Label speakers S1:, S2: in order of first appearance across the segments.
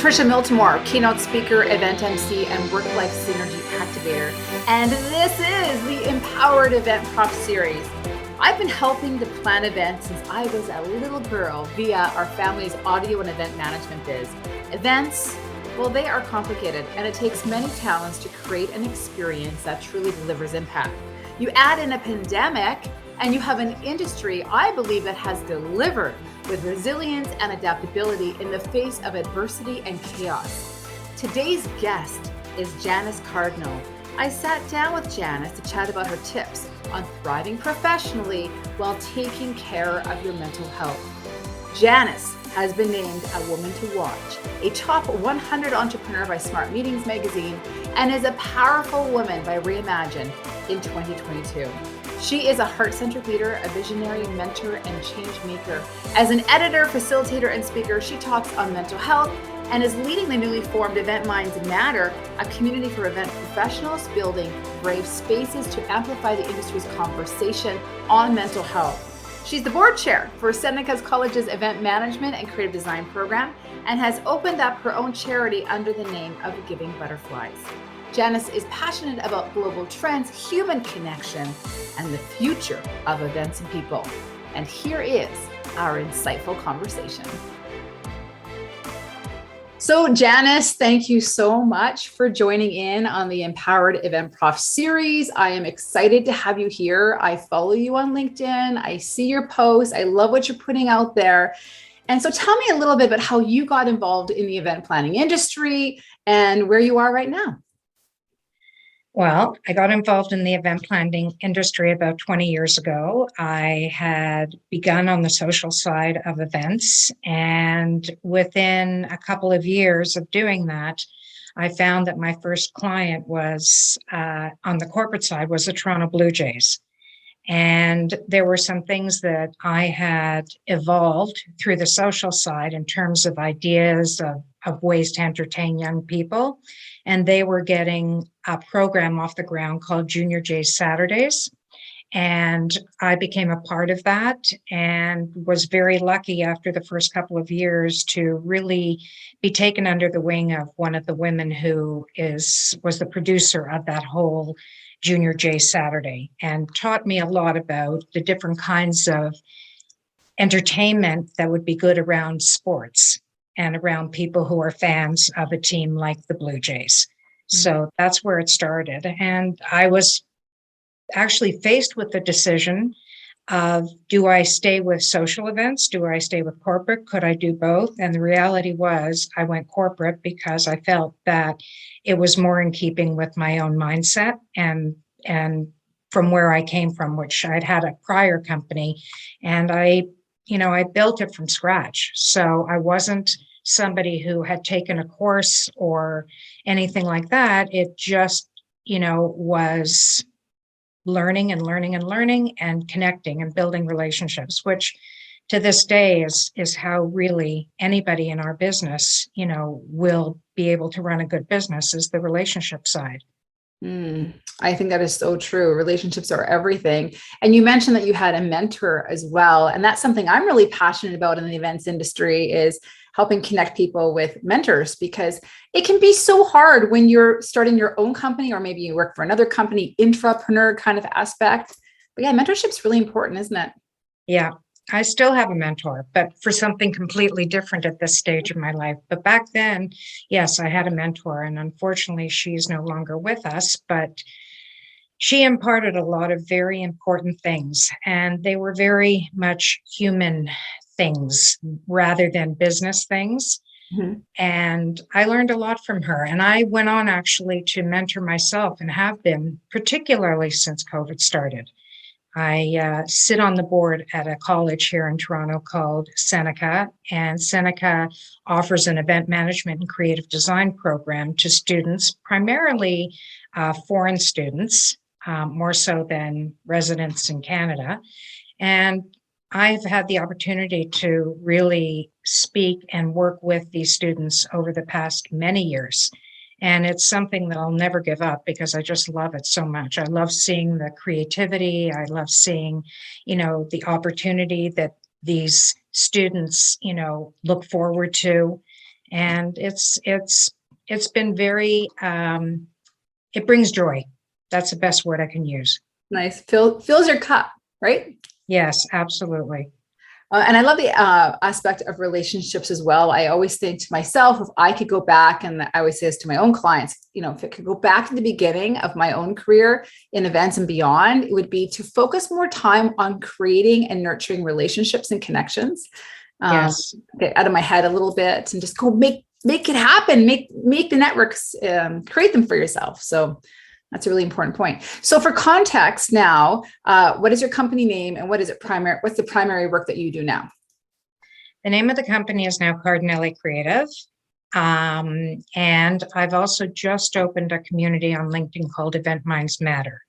S1: Tricia Miltimore, keynote speaker, event MC, and work-life synergy activator. And this is the Empowered Eventprof series. I've been helping to plan events since I was a little girl via our family's audio and event management biz. Events, well, they are complicated, and it takes many talents to create an experience that truly delivers impact. You add in a pandemic, and you have an industry, I believe, that has delivered with resilience and adaptability in the face of adversity and chaos. Today's guest is Janice Cardinale. I sat down with Janice to chat about her tips on thriving professionally while taking care of your mental health. Janice has been named a woman to watch, a top 100 entrepreneur by Smart Meetings magazine, and is a powerful woman by Reimagine in 2022. She is a heart-centric leader, a visionary mentor, and change maker. As an editor, facilitator, and speaker, she talks on mental health and is leading the newly formed Event Minds Matter, a community for event professionals building brave spaces to amplify the industry's conversation on mental health. She's the board chair for Seneca College's event management and creative design program and has opened up her own charity under the name of Giving Butterflies. Janice is passionate about global trends, human connection, and the future of events and people. And here is our insightful conversation. So Janice, thank you so much for joining in on the Empowered Eventprof series. I am excited to have you here. I follow you on LinkedIn. I see your posts. I love what you're putting out there. And so tell me a little bit about how you got involved in the event planning industry and where you are right now.
S2: Well, I got involved in the event planning industry about 20 years ago. I had begun on the social side of events, and within a couple of years of doing that, I found that my first client was on the corporate side was the Toronto Blue Jays. And there were some things that I had evolved through the social side in terms of ideas of ways to entertain young people. And they were getting a program off the ground called Junior Jays Saturdays. And I became a part of that and was very lucky after the first couple of years to really be taken under the wing of one of the women who was the producer of that whole Junior Jays Saturday, and taught me a lot about the different kinds of entertainment that would be good around sports and around people who are fans of a team like the Blue Jays. So that's where it started. And I was actually faced with the decision of, do I stay with social events? Do I stay with corporate? Could I do both? And the reality was I went corporate because I felt that it was more in keeping with my own mindset and from where I came from, which I'd had a prior company, and I built it from scratch. So I wasn't somebody who had taken a course or anything like that. It just, was learning and connecting and building relationships, which to this day is how really anybody in our business, will be able to run a good business, is the relationship side.
S1: I think that is so true. Relationships are everything. And you mentioned that you had a mentor as well. And that's something I'm really passionate about in the events industry, is helping connect people with mentors, because it can be so hard when you're starting your own company, or maybe you work for another company, intrapreneur kind of aspect. But yeah, mentorship is really important, isn't it?
S2: Yeah. I still have a mentor, but for something completely different at this stage of my life. But back then, yes, I had a mentor, and unfortunately, she's no longer with us, but she imparted a lot of very important things, and they were very much human things rather than business things. Mm-hmm. And I learned a lot from her, and I went on actually to mentor myself and have been, particularly since COVID started. I sit on the board at a college here in Toronto called Seneca, and Seneca offers an event management and creative design program to students, primarily foreign students, more so than residents in Canada. And I've had the opportunity to really speak and work with these students over the past many years. And it's something that I'll never give up because I just love it so much. I love seeing the creativity. I love seeing, the opportunity that these students, look forward to. And it's been very, it brings joy. That's the best word I can use.
S1: Nice. Fills your cup, right?
S2: Yes, absolutely.
S1: And I love the aspect of relationships as well. I always think to myself, if I could go back, and I always say this to my own clients, if it could go back to the beginning of my own career in events and beyond, it would be to focus more time on creating and nurturing relationships and connections.
S2: Yes.
S1: Get out of my head a little bit and just go make it happen, make the networks, create them for yourself. So that's a really important point. So for context now, what is your company name and what's the primary work that you do now?
S2: The name of the company is now Cardinale Creative. And I've also just opened a community on LinkedIn called Event Minds Matter,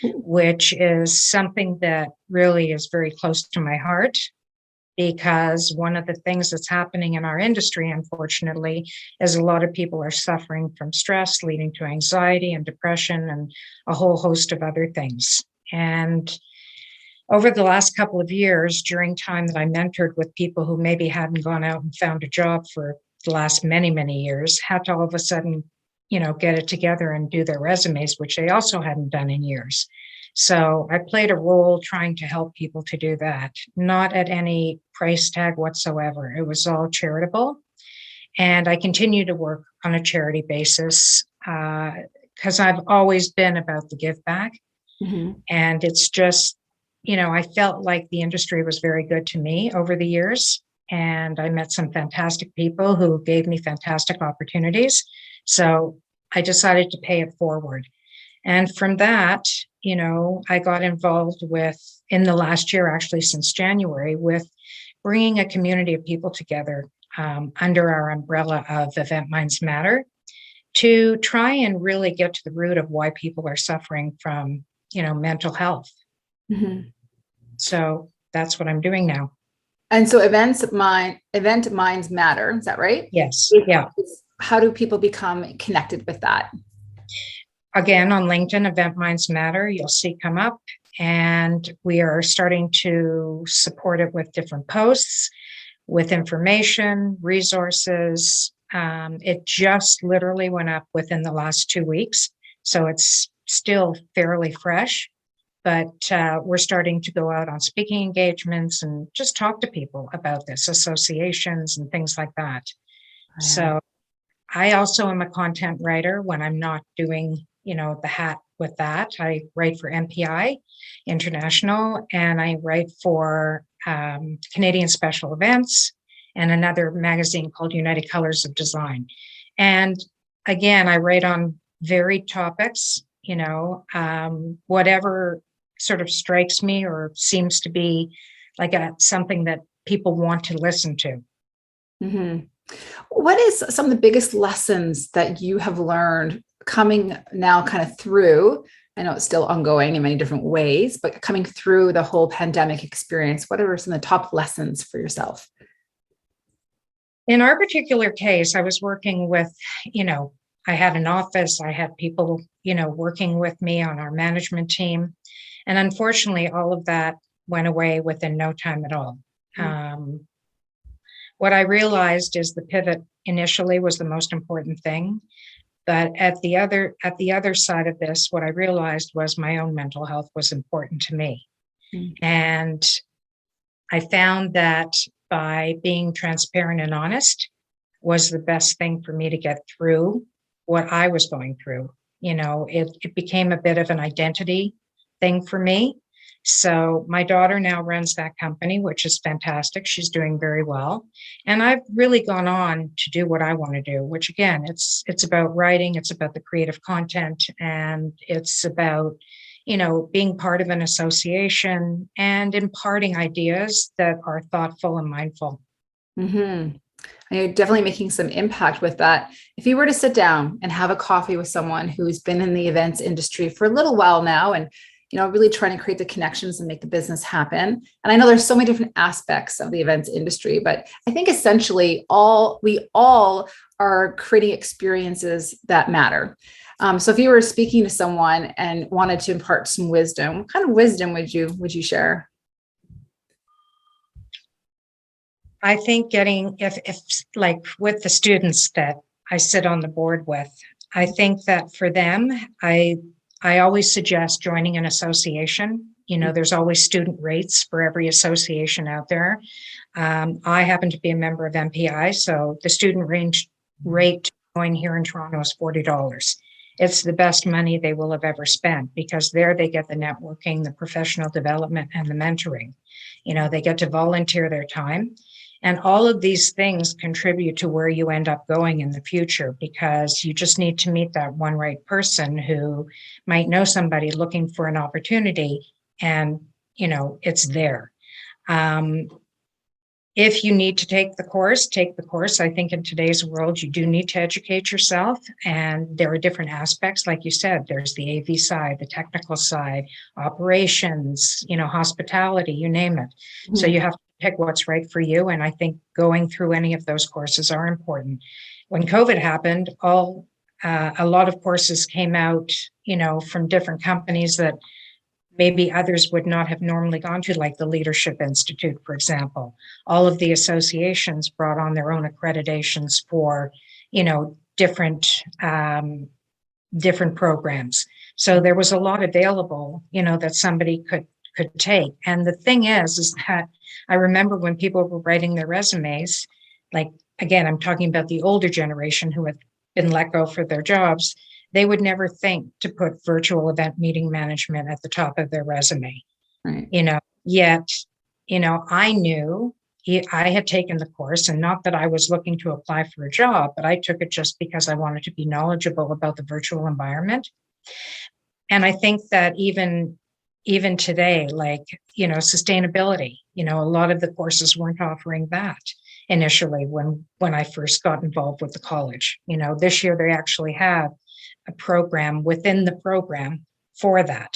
S2: which is something that really is very close to my heart. Because one of the things that's happening in our industry, unfortunately, is a lot of people are suffering from stress, leading to anxiety and depression and a whole host of other things. And over the last couple of years, during time that I mentored with people who maybe hadn't gone out and found a job for the last many, many years, had to all of a sudden, get it together and do their resumes, which they also hadn't done in years. So I played a role trying to help people to do that, not at any price tag whatsoever. It was all charitable. And I continue to work on a charity basis because I've always been about the give back. Mm-hmm. And it's just, I felt like the industry was very good to me over the years. And I met some fantastic people who gave me fantastic opportunities. So I decided to pay it forward. And from that, I got involved in the last year, actually since January, with bringing a community of people together under our umbrella of Event Minds Matter to try and really get to the root of why people are suffering from, mental health. Mm-hmm. So that's what I'm doing now.
S1: And so Event Minds Matter, is that right?
S2: Yes. Yeah.
S1: How do people become connected with that?
S2: Again, on LinkedIn, Event Minds Matter, you'll see come up, and we are starting to support it with different posts, with information, resources. It just literally went up within the last 2 weeks, so it's still fairly fresh, but we're starting to go out on speaking engagements and just talk to people about this, associations and things like that. Yeah. So I also am a content writer when I'm not doing the hat with that. I write for MPI International, and I write for Canadian Special Events and another magazine called United Colors of Design. And again, I write on varied topics, whatever sort of strikes me or seems to be like something that people want to listen to.
S1: Mm-hmm. What is some of the biggest lessons that you have learned coming now kind of through, I know it's still ongoing in many different ways, but coming through the whole pandemic experience, what are some of the top lessons for yourself?
S2: In our particular case, I was working with, I had an office, I had people, working with me on our management team. And unfortunately, all of that went away within no time at all. Mm-hmm. What I realized is the pivot initially was the most important thing. But at the other side of this, what I realized was my own mental health was important to me. Mm-hmm. And I found that by being transparent and honest was the best thing for me to get through what I was going through. It became a bit of an identity thing for me. So my daughter now runs that company, which is fantastic. She's doing very well. And I've really gone on to do what I want to do, which again, it's about writing, it's about the creative content, and it's about, being part of an association and imparting ideas that are thoughtful and mindful.
S1: Mm-hmm. And you're definitely making some impact with that. If you were to sit down and have a coffee with someone who's been in the events industry for a little while now and really trying to create the connections and make the business happen. And I know there's so many different aspects of the events industry, but I think essentially we all are creating experiences that matter. So if you were speaking to someone and wanted to impart some wisdom, what kind of wisdom would you share?
S2: I think if like with the students that I sit on the board with, I think that for them, I always suggest joining an association. There's always student rates for every association out there. I happen to be a member of MPI, so the student range rate to join here in Toronto is $40. It's the best money they will have ever spent because there they get the networking, the professional development, and the mentoring. They get to volunteer their time. And all of these things contribute to where you end up going in the future because you just need to meet that one right person who might know somebody looking for an opportunity and, it's there. If you need to take the course, take the course. I think in today's world, you do need to educate yourself. And there are different aspects. Like you said, there's the AV side, the technical side, operations, hospitality, you name it. Mm-hmm. So you have to pick what's right for you. And I think going through any of those courses are important. When COVID happened, a lot of courses came out, from different companies that maybe others would not have normally gone to, like the Leadership Institute, for example. All of the associations brought on their own accreditations for, different programs. So there was a lot available, that somebody could take. And the thing is that I remember when people were writing their resumes, like, again, I'm talking about the older generation who had been let go for their jobs. They would never think to put virtual event meeting management at the top of their resume.
S1: Right.
S2: Yet, I knew I had taken the course, and not that I was looking to apply for a job, but I took it just because I wanted to be knowledgeable about the virtual environment. And I think that even today, like, sustainability, a lot of the courses weren't offering that initially when I first got involved with the college. This year they actually have a program within the program for that.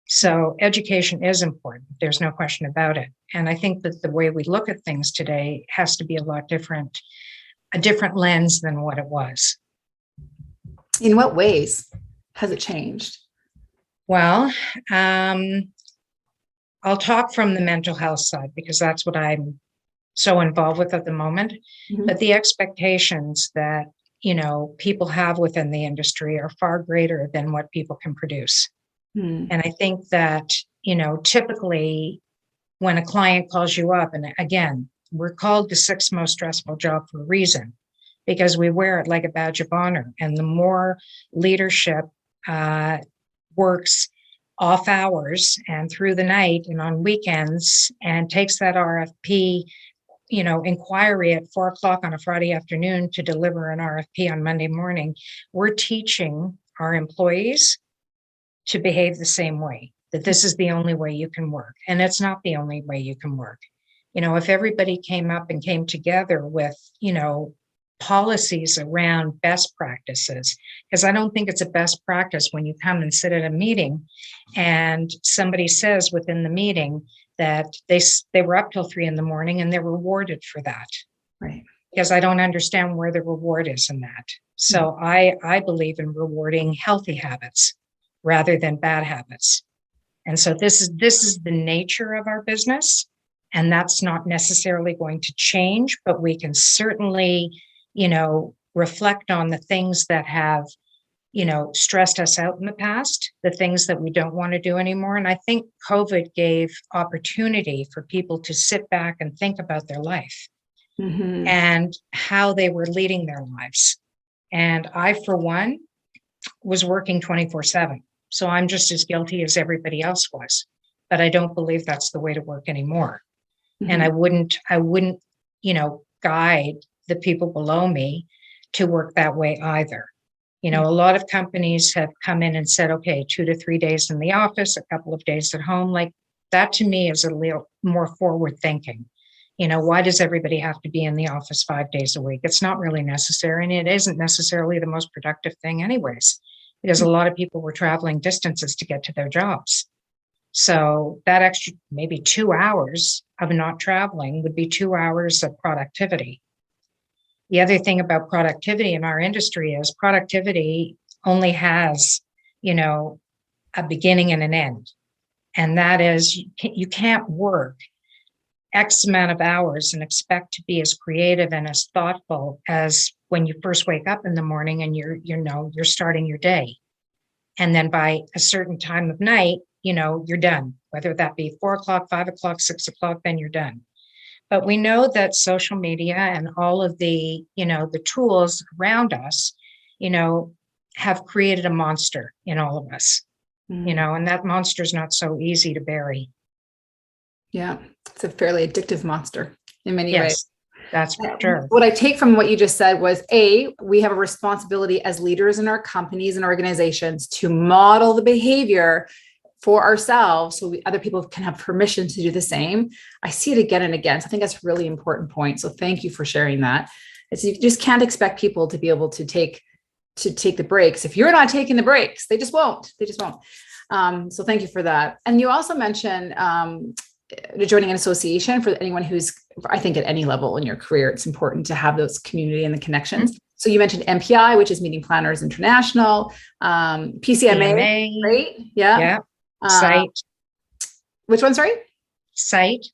S2: So education is important. There's no question about it. And I think that the way we look at things today has to be a different lens than what it was.
S1: In what ways has it changed?
S2: Well, I'll talk from the mental health side because that's what I'm so involved with at the moment. Mm-hmm. But the expectations that people have within the industry are far greater than what people can produce. And I think that, typically when a client calls you up, and again, we're called the 6th most stressful job for a reason, because we wear it like a badge of honor. And the more leadership works off hours and through the night and on weekends and takes that RFP inquiry at 4:00 on a Friday afternoon to deliver an RFP on Monday morning, we're teaching our employees to behave the same way, that this is the only way you can work. And it's not the only way you can work. If everybody came up and came together with, policies around best practices, because I don't think it's a best practice when you come and sit at a meeting and somebody says within the meeting that they were up till 3 a.m. and they're rewarded for that.
S1: Right.
S2: Because I don't understand where the reward is in that. So I believe in rewarding healthy habits rather than bad habits. And so this is the nature of our business. And that's not necessarily going to change, but we can certainly, reflect on the things that have, stressed us out in the past, the things that we don't want to do anymore. And I think COVID gave opportunity for people to sit back and think about their life and how they were leading their lives. And I, for one, was working 24/7. So I'm just as guilty as everybody else was, but I don't believe that's the way to work anymore. And I wouldn't, guide the people below me to work that way either. A lot of companies have come in and said, okay, 2 to 3 days in the office, a couple of days at home. Like that to me is a little more forward thinking. Why does everybody have to be in the office 5 days a week? It's not really necessary. And it isn't necessarily the most productive thing anyways, because a lot of people were traveling distances to get to their jobs. So that extra maybe 2 hours of not traveling would be 2 hours of productivity. The other thing about productivity in our industry is productivity only has, a beginning and an end. And that is you can't work X amount of hours and expect to be as creative and as thoughtful as when you first wake up in the morning and you're starting your day. And then by a certain time of night, you're done, whether that be 4 o'clock, 5 o'clock, 6 o'clock, then you're done. But we know that social media and all of the tools around us, have created a monster in all of us, and that monster is not so easy to bury.
S1: Yeah, it's a fairly addictive monster in many ways.
S2: That's for sure.
S1: What I take from what you just said was, we have a responsibility as leaders in our companies and organizations to model the behavior for ourselves so other people can have permission to do the same. I see it again and again. So I think that's a really important point. So thank you for sharing that. You just can't expect people to be able to take the breaks. If you're not taking the breaks, they just won't. So thank you for that. And you also mentioned joining an association. For anyone who's, I think at any level in your career, it's important to have those community and the connections. So you mentioned MPI, which is Meeting Planners International, PCMA, right?
S2: Yeah. Site.
S1: Which one? Sorry.
S2: Site.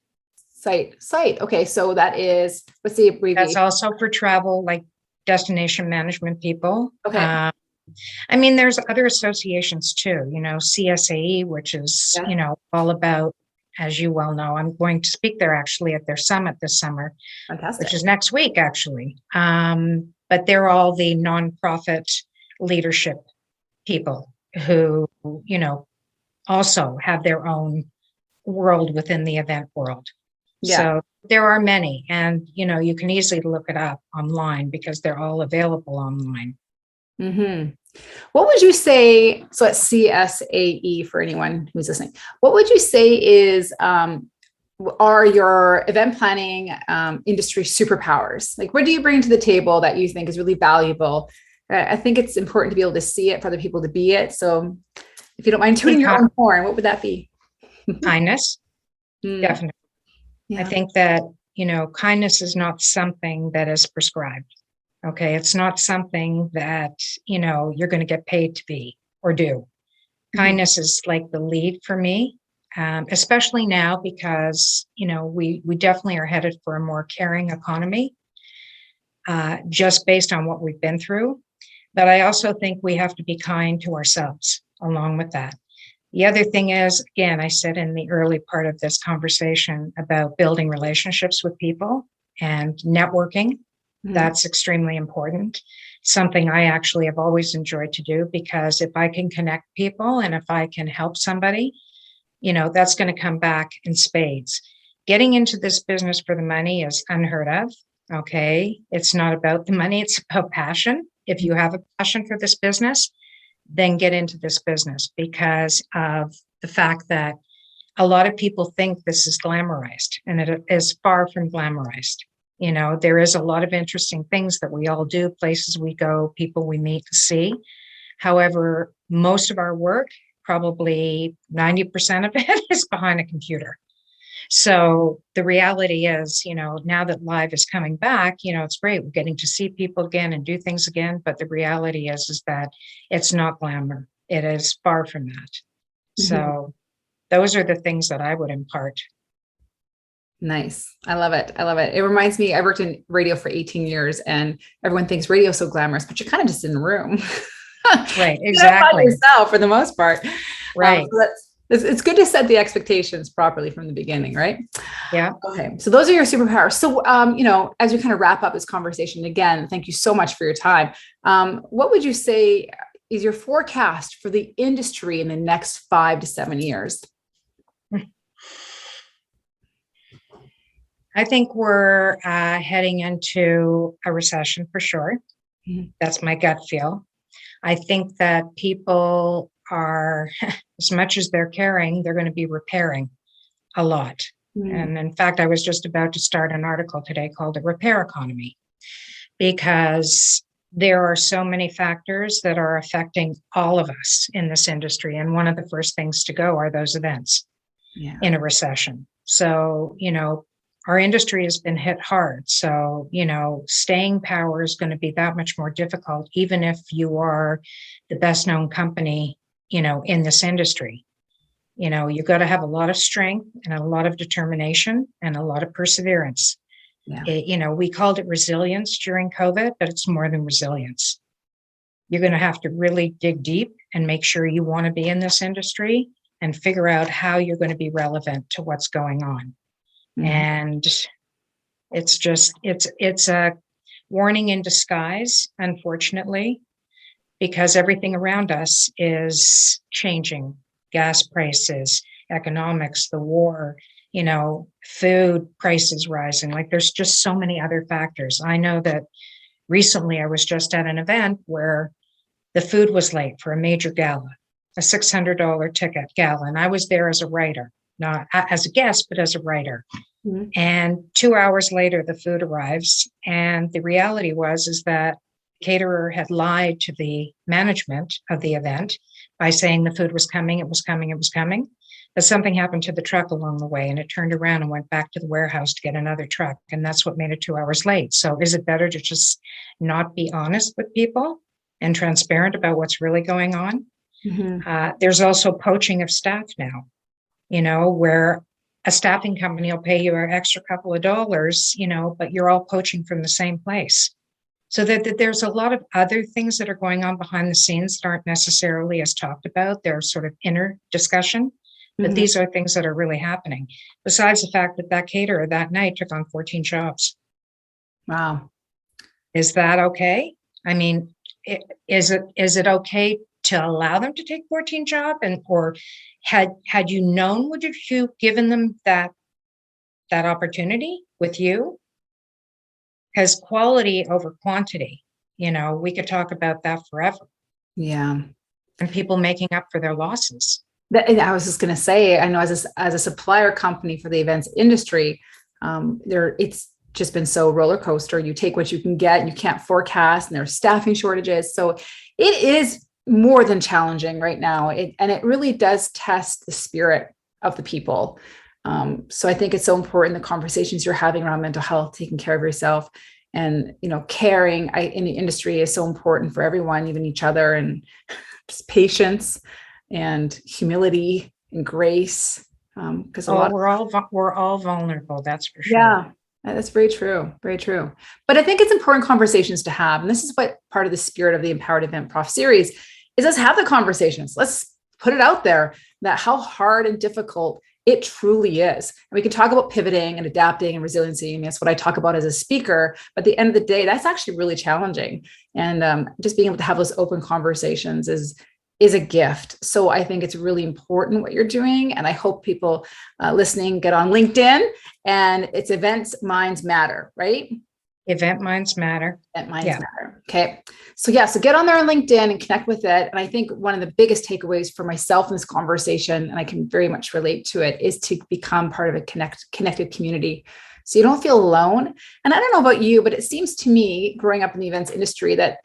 S1: Okay. So that is, what's the abbreviation?
S2: That's also for travel, like destination management people.
S1: Okay.
S2: There's other associations too, CSAE, which is, all about, as you well know, I'm going to speak there actually at their summit this summer.
S1: Fantastic.
S2: Which is next week actually. But they're all the nonprofit leadership people who, also have their own world within the event world.
S1: Yeah.
S2: So there are many, and you can easily look it up online because they're all available online.
S1: Mm-hmm. What would you say? So it's CSAE for anyone who's listening. What would you say is are your event planning industry superpowers? Like, what do you bring to the table that you think is really valuable? I think it's important to be able to see it for other people to be it. So if you don't mind tuning your own horn, what would that be?
S2: Kindness. Definitely. Yeah. I think that, kindness is not something that is prescribed. Okay. It's not something that, you're going to get paid to be or do. Kindness is like the lead for me, especially now because, we definitely are headed for a more caring economy, just based on what we've been through. But I also think we have to be kind to ourselves along with that. The other thing is, again, I said in the early part of this conversation about building relationships with people and networking. That's extremely important. Something I actually have always enjoyed to do, because if I can connect people and if I can help somebody, that's going to come back in spades. Getting into this business for the money is unheard of. Okay. It's not about the money. It's about passion. If you have a passion for this business, then get into this business, because of the fact that a lot of people think this is glamorized, and it is far from glamorized. There is a lot of interesting things that we all do, places we go, people we meet to see. However, most of our work, probably 90% of it, is behind a computer. So the reality is, now that live is coming back, it's great. We're getting to see people again and do things again. But the reality is that it's not glamour. It is far from that. So those are the things that I would impart.
S1: Nice. I love it. It reminds me, I worked in radio for 18 years and everyone thinks radio is so glamorous, but you're kind of just in the room.
S2: Right. Exactly.
S1: Yourself for the most part.
S2: Right.
S1: So it's good to set the expectations properly from the beginning, right?
S2: Yeah.
S1: Okay. So those are your superpowers. So, as we kind of wrap up this conversation, again, thank you so much for your time. What would you say is your forecast for the industry in the next 5 to 7 years?
S2: I think we're heading into a recession for sure. That's my gut feel. I think that people are, as much as they're caring, they're going to be repairing a lot. And in fact, I was just about to start an article today called The Repair Economy, because there are so many factors that are affecting all of us in this industry. And one of the first things to go are those events in a recession. So, our industry has been hit hard. So, staying power is going to be that much more difficult, even if you are the best known company, in this industry. You got to have a lot of strength and a lot of determination and a lot of perseverance.
S1: Yeah.
S2: We called it resilience during COVID, but it's more than resilience. You're going to have to really dig deep and make sure you want to be in this industry and figure out how you're going to be relevant to what's going on. And it's a warning in disguise, unfortunately, because everything around us is changing. Gas prices, economics, the war, food prices rising. Like there's just so many other factors. I know that recently I was just at an event where the food was late for a major gala, a $600 ticket gala. And I was there as a writer, not as a guest, but as a writer. Mm-hmm. And 2 hours later, the food arrives. And the reality is that the caterer had lied to the management of the event by saying the food was coming, it was coming, it was coming. But something happened to the truck along the way, and it turned around and went back to the warehouse to get another truck. And that's what made it 2 hours late. So is it better to just not be honest with people and transparent about what's really going on? Mm-hmm. There's also poaching of staff now, where a staffing company will pay you an extra couple of dollars, but you're all poaching from the same place. So that there's a lot of other things that are going on behind the scenes that aren't necessarily as talked about. They're sort of inner discussion, but these are things that are really happening. Besides the fact that caterer that night took on 14 jobs.
S1: Wow.
S2: Is that okay? I mean, is it okay to allow them to take 14 jobs? Or had you known, would you given them that opportunity with you? Because quality over quantity, we could talk about that forever.
S1: Yeah.
S2: And people making up for their losses.
S1: I was just going to say, I know as a supplier company for the events industry, it's just been so roller coaster. You take what you can get and you can't forecast, and there's staffing shortages. So it is more than challenging right now. And it really does test the spirit of the people. So I think it's so important, the conversations you're having around mental health, taking care of yourself, and, caring in the industry is so important for everyone, even each other, and just patience and humility and grace. Because
S2: we're all vulnerable. That's for sure.
S1: Yeah, that's very true. Very true. But I think it's important conversations to have. And this is what part of the spirit of the Empowered Eventprof series is. Let's have the conversations. Let's put it out there that how hard and difficult it truly is. And we can talk about pivoting and adapting and resiliency. And that's what I talk about as a speaker. But at the end of the day, that's actually really challenging. And just being able to have those open conversations is a gift. So I think it's really important what you're doing. And I hope people listening get on LinkedIn, and it's Events Minds Matter, right?
S2: Event Minds Matter.
S1: Event Minds Matter. Okay. So get on there on LinkedIn and connect with it. And I think one of the biggest takeaways for myself in this conversation, and I can very much relate to it, is to become part of a connected community. So you don't feel alone. And I don't know about you, but it seems to me, growing up in the events industry, that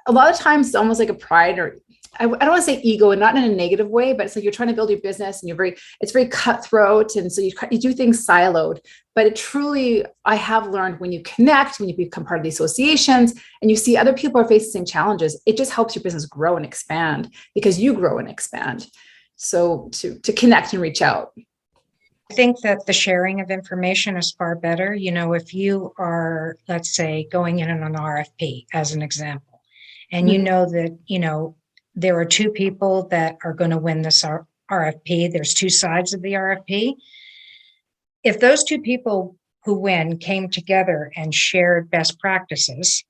S1: a lot of times it's almost like a pride, or I don't want to say ego, and not in a negative way, but it's like you're trying to build your business and it's very cutthroat. And so you do things siloed, but it truly, I have learned, when you connect, when you become part of the associations and you see other people are facing the same challenges, it just helps your business grow and expand because you grow and expand. So to connect and reach out.
S2: I think that the sharing of information is far better. If you are, let's say, going in on an RFP as an example, and you know that, there are two people that are going to win this RFP. There's two sides of the RFP. If those two people who win came together and shared best practices,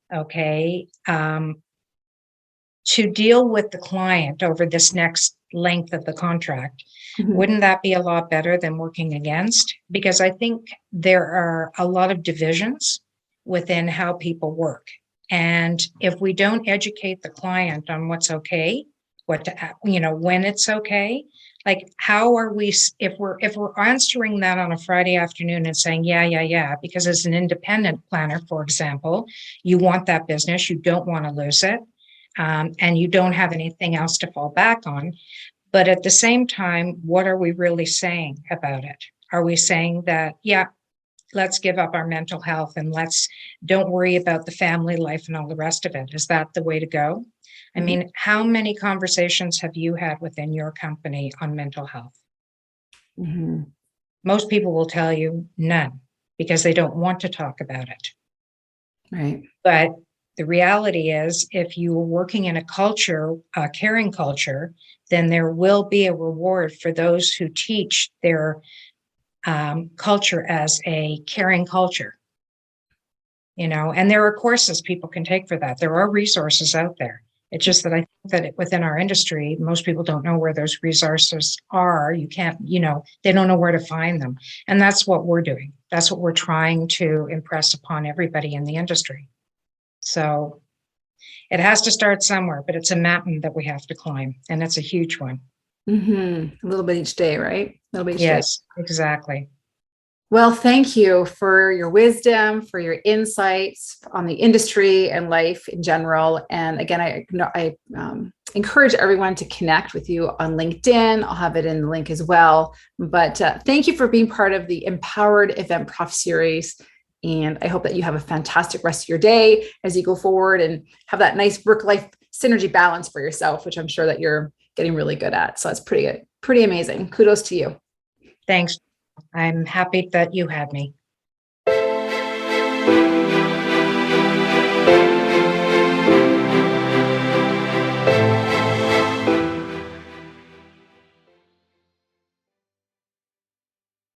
S2: to deal with the client over this next length of the contract, wouldn't that be a lot better than working against? Because I think there are a lot of divisions within how people work. And if we don't educate the client on what's okay, when it's okay, like how are we, if we're answering that on a Friday afternoon and saying, yeah, because as an independent planner, for example, you want that business, you don't want to lose it, and you don't have anything else to fall back on. But at the same time, what are we really saying about it? Are we saying that, let's give up our mental health and don't worry about the family life and all the rest of it? Is that the way to go? I mean, how many conversations have you had within your company on mental health?
S1: Mm-hmm.
S2: Most people will tell you none because they don't want to talk about it.
S1: Right.
S2: But the reality is, if you are working in a culture, a caring culture, then there will be a reward for those who teach their culture as a caring culture. And there are courses people can take for that. There are resources out there. It's just that I think that within our industry, most people don't know where those resources are. You can't, they don't know where to find them. And that's what we're doing. That's what we're trying to impress upon everybody in the industry. So it has to start somewhere, but it's a mountain that we have to climb. And it's a huge one.
S1: Mm-hmm. A little bit each day, right? A little bit each day.
S2: Yes, exactly.
S1: Well, thank you for your wisdom, for your insights on the industry and life in general. And again, I encourage everyone to connect with you on LinkedIn. I'll have it in the link as well. But thank you for being part of the Empowered Eventprof series. And I hope that you have a fantastic rest of your day as you go forward and have that nice work-life synergy balance for yourself, which I'm sure that you're getting really good at. So that's pretty good, pretty amazing. Kudos to you.
S2: Thanks. I'm happy that you had me.